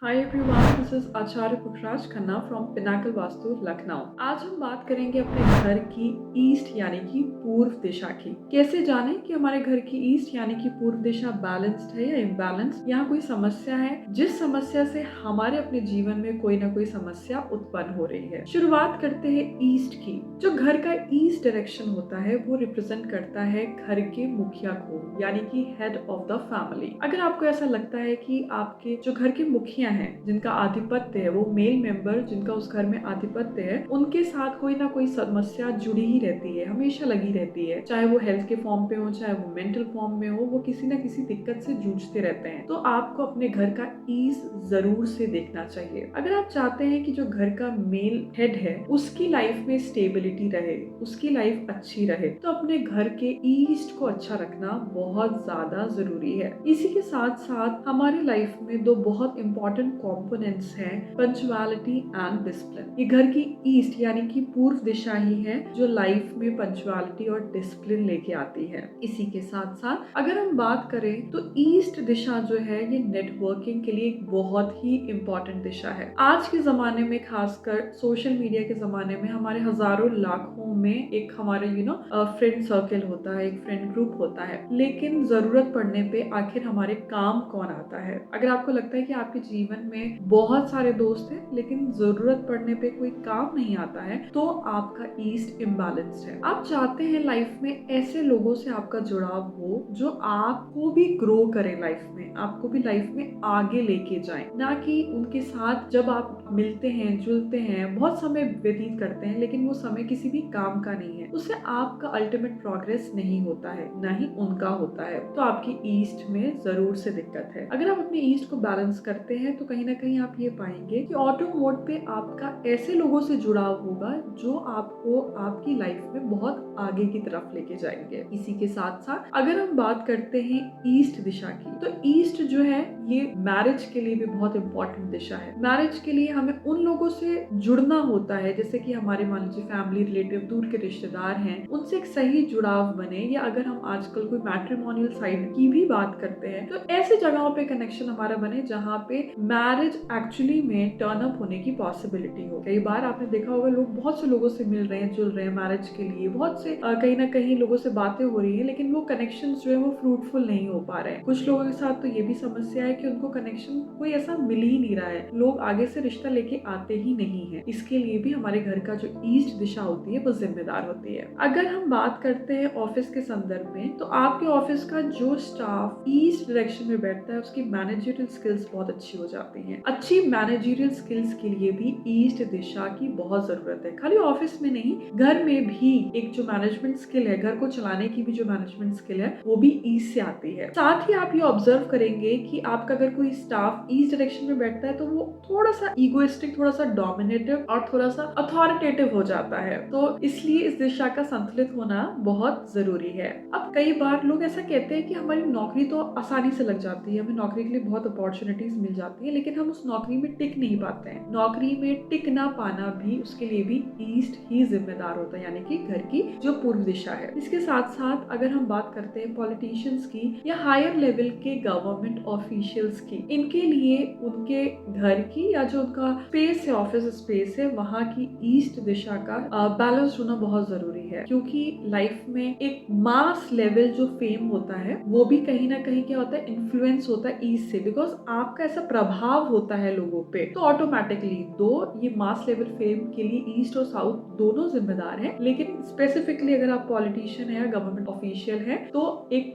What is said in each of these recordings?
Hi everyone, this is Acharya Pukhraj Khanna from Pinnacle vastu Lucknow. आज हम बात करेंगे अपने घर की ईस्ट यानी कि पूर्व दिशा की। कैसे जाने कि हमारे घर की ईस्ट यानी कि पूर्व दिशा बैलेंस्ड है या इम्बैलेंस्ड, यहाँ कोई समस्या है जिस समस्या से हमारे अपने जीवन में कोई ना कोई समस्या उत्पन्न हो रही है। शुरुआत करते हैं ईस्ट की। जो घर का ईस्ट डायरेक्शन होता है वो रिप्रेजेंट करता है घर के मुखिया को, यानी कि हेड ऑफ द फैमिली। अगर आपको ऐसा लगता है कि आपके जो घर के मुखिया हैं, जिनका आधिपत्य है, वो मेल मेंबर जिनका उस घर में आधिपत्य है, उनके साथ कोई ना कोई समस्या जुड़ी ही रहती है, हमेशा लगी रहती है। चाहे वो हेल्थ के फॉर्म पे हो, चाहे वो मेंटल फॉर्म में हो, वो किसी ना किसी दिक्कत से जूझते रहते हैं। तो आपको अपने घर का ईज जरूर से देखना चाहिए। अगर आप चाहते हैं कि जो घर का मेल हेड है उसकी लाइफ में स्टेबिलिटी रहे, उसकी लाइफ अच्छी रहे, तो अपने घर के ईस्ट को अच्छा रखना बहुत ज्यादा जरूरी है। इसी के साथ साथ हमारी लाइफ में दो बहुत इंपॉर्टेंट कंपोनेंट्स हैं, पंचुअलिटी एंड डिसिप्लिन। ये घर की ईस्ट यानी कि पूर्व दिशा ही है जो लाइफ में पंचुअलिटी और डिसिप्लिन लेके आती है। इसी के साथ साथ अगर हम बात करें तो ईस्ट दिशा जो है ये नेटवर्किंग के लिए एक बहुत ही इंपॉर्टेंट दिशा है। आज के जमाने में, खासकर सोशल मीडिया के जमाने में, हमारे हजारों लाखों में एक हमारे फ्रेंड सर्कल होता है, एक फ्रेंड ग्रुप होता है, लेकिन जरूरत पड़ने पे आखिर हमारे काम कौन आता है? अगर आपको लगता है कि आपके जीवन में बहुत सारे दोस्त हैं लेकिन जरूरत पड़ने पे कोई काम नहीं आता है, तो आपका ईस्ट इम्बैलेंस्ड है। आप चाहते हैं लाइफ में ऐसे लोगों से आपका जुड़ाव हो जो आपको भी ग्रो करे लाइफ में, आपको भी लाइफ में आगे लेके जाए, ना कि उनके साथ जब आप मिलते हैं, जुलते हैं, बहुत समय व्यतीत करते हैं लेकिन वो समय किसी भी काम का नहीं है, उससे आपका अल्टीमेट प्रोग्रेस नहीं होता है, ना ही उनका होता है। तो आपकी ईस्ट में जरूर से दिक्कत है। अगर आप अपने ईस्ट को बैलेंस करते हैं तो कहीं ना कहीं आप ये पाएंगे कि ऑटो मोड पे आपका ऐसे लोगों से जुड़ाव होगा जो आपको आपकी लाइफ में बहुत आगे की तरफ लेके जाएंगे। इसी के साथ साथ अगर हम बात करते हैं ईस्ट दिशा की, तो ईस्ट जो है ये मैरिज के लिए भी बहुत इंपॉर्टेंट दिशा है। मैरिज के लिए हमें उन लोगों से जुड़ना होता है, जैसे कि हमारे मान लीजिए फैमिली रिलेटिव, दूर के रिश्तेदार हैं, उनसे एक सही जुड़ाव बने। या अगर हम आजकल कोई मैट्रिमोनियल साइट की भी बात करते हैं तो ऐसे जगहों पे कनेक्शन हमारा बने जहाँ पे मैरिज एक्चुअली में टर्न अप होने की पॉसिबिलिटी हो। कई बार आपने देखा होगा लोग बहुत से लोगों से मिल रहे हैं, जुल रहे हैं मैरिज के लिए, बहुत से कहीं ना कहीं लोगों से बातें हो रही है, लेकिन वो कनेक्शन जो है वो फ्रूटफुल नहीं हो पा रहे हैं। कुछ लोगों के साथ तो ये भी समस्या है कि उनको कनेक्शन कोई ऐसा मिल ही नहीं रहा है, लोग आगे से रिश्ता लेके आते ही नहीं है। इसके लिए भी हमारे घर का जो ईस्ट दिशा होती है वो जिम्मेदार होती है। अगर हम बात करते हैं ऑफिस के संदर्भ में, तो आपके ऑफिस का जो स्टाफ ईस्ट डायरेक्शन में बैठता है उसकी मैनेजरियल स्किल्स बहुत अच्छी हो जाती हैं। अच्छी मैनेजरियल स्किल्स के लिए भी ईस्ट दिशा की बहुत जरूरत है। खाली ऑफिस में नहीं, घर में भी एक जो मैनेजमेंट स्किल है, घर को चलाने की भी जो मैनेजमेंट स्किल है, वो भी ईस्ट से आती है। साथ ही आप ये ऑब्जर्व करेंगे कि आपका अगर कोई स्टाफ ईस्ट डायरेक्शन में बैठता है तो वो थोड़ा सा इगोइस्टिक, थोड़ा सा डोमिनेटिव और थोड़ा सा अथॉरिटेटिव हो जाता है। तो इसलिए इस दिशा का संतुलित होना बहुत जरूरी है। अब कई बार लोग ऐसा कहते हैं कि हमारी नौकरी तो आसानी से लग जाती है, हमें नौकरी के लिए बहुत अपॉर्चुनिटीज मिल जाती है, लेकिन हम उस नौकरी में टिक नहीं पाते हैं। नौकरी में टिक ना पाना भी, उसके लिए भी ईस्ट ही जिम्मेदार होता है, यानी कि घर की जो पूर्व दिशा है। इसके साथ साथ अगर हम बात करते हैं पॉलिटिशियंस की या हायर लेवल के गवर्नमेंट ऑफिशियल्स की, इनके लिए उनके घर की या जो उनका स्पेस है, ऑफिस स्पेस है, वहाँ की ईस्ट दिशा का बैलेंस होना बहुत जरूरी है। क्योंकि लाइफ में एक मास लेवल जो फेम होता है वो भी कहीं ना कहीं क्या होता है, इन्फ्लुएंस होता है ईस्ट से। बिकॉज आपका ऐसा प्रभाव होता है लोगों पे, तो ऑटोमेटिकली दो ये मास लेवल फेम के लिए ईस्ट और साउथ दोनों जिम्मेदार हैं, लेकिन स्पेसिफिकली अगर आप पॉलिटिशियन है या गवर्नमेंट ऑफिशियल है तो एक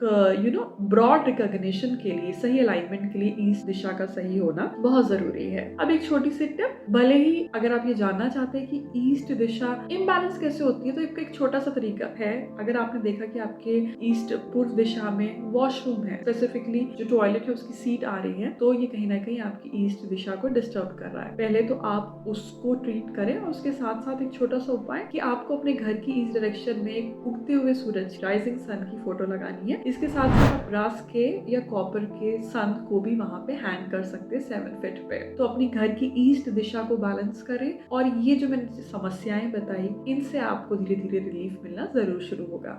ब्रॉड रिकॉग्निशन के लिए, सही अलाइनमेंट के लिए ईस्ट दिशा का सही होना बहुत जरूरी है। अब एक छोटी सी टिप, भले ही अगर आप ये जानना चाहते हैं कि ईस्ट दिशा इम्बैलेंस कैसे होती है, तो एक छोटा सा तरीका है। अगर आपने देखा कि आपके ईस्ट पूर्व दिशा में वॉशरूम है, स्पेसिफिकली जो टॉयलेट है उसकी सीट आ रही है, तो ये कहीं ना कहीं आपकी ईस्ट दिशा को डिस्टर्ब कर रहा है। पहले तो आप उसको ट्रीट करें और उसके साथ साथ एक छोटा सा उपाय कि आपको अपने घर की ईस्ट डायरेक्शन में एक उगते हुए सूरज, राइजिंग सन की फोटो लगानी है। इसके साथ साथ आप ब्रास के या कॉपर के सन को भी वहां पे हैंग कर सकते हैं 7 फीट पे। तो अपनी घर की ईस्ट दिशा को बैलेंस करें और ये जो मैंने समस्याएं बताई, इनसे आपको धीरे धीरे रिलीफ मिलना जरूर शुरू होगा।